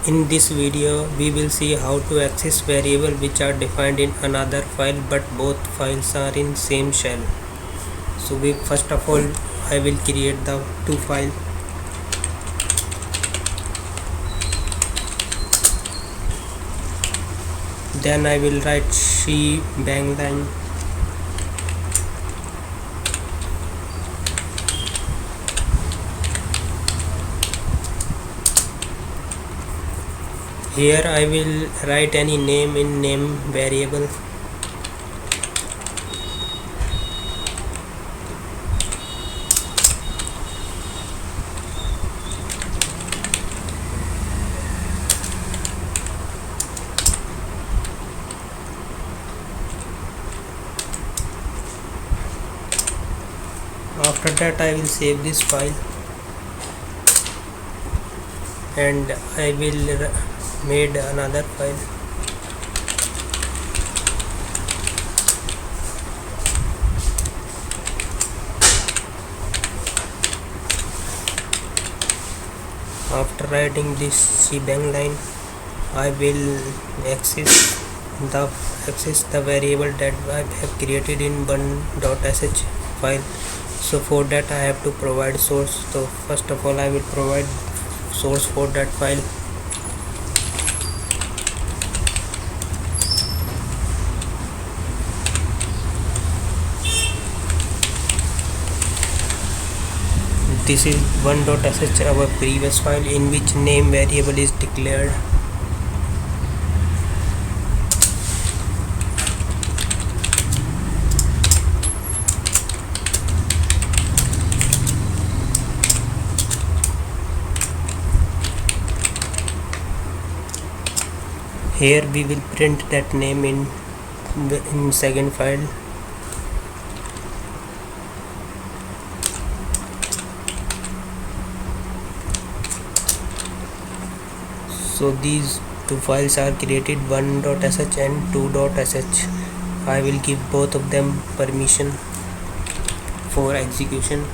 In this video we will see how to access variables which are defined in another file but both files are in same shell. So first of all I will create the two files. Then I will write shebangline. Here I will write any name in name variable. After that I will save this file and I will made another file. After writing this shebangline, I will access the variable that I have created in one.sh file. So for that I have to provide source. So first of all I will provide source for that file. This is one.sh, our previous file in which name variable is declared. Here we will print that name in second file. So these two files are created, one.sh and two.sh. I will give both of them permission for execution.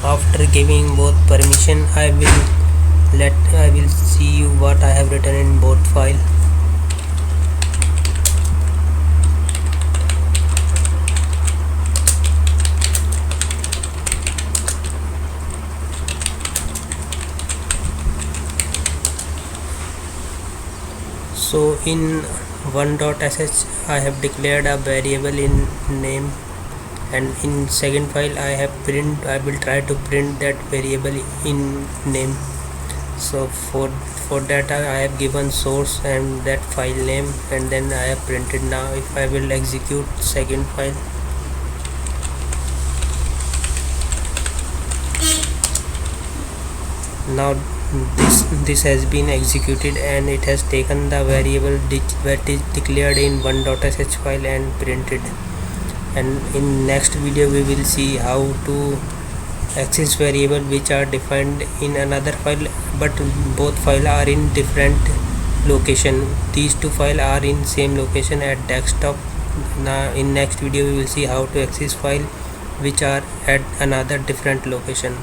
After giving both permission, I will see you what I have written in both file. So in one.sh I have declared a variable in name, and in second file I will try to print that variable in name. So for that I have given source and that file name, and then I have printed. Now if I will execute second file, now this has been executed and it has taken the variable that is declared in one.sh file and printed. And in next video we will see how to access variable which are defined in another file but both files are in different location. These two files are in same location at desktop. Now in next video we will see how to access file which are at another different location.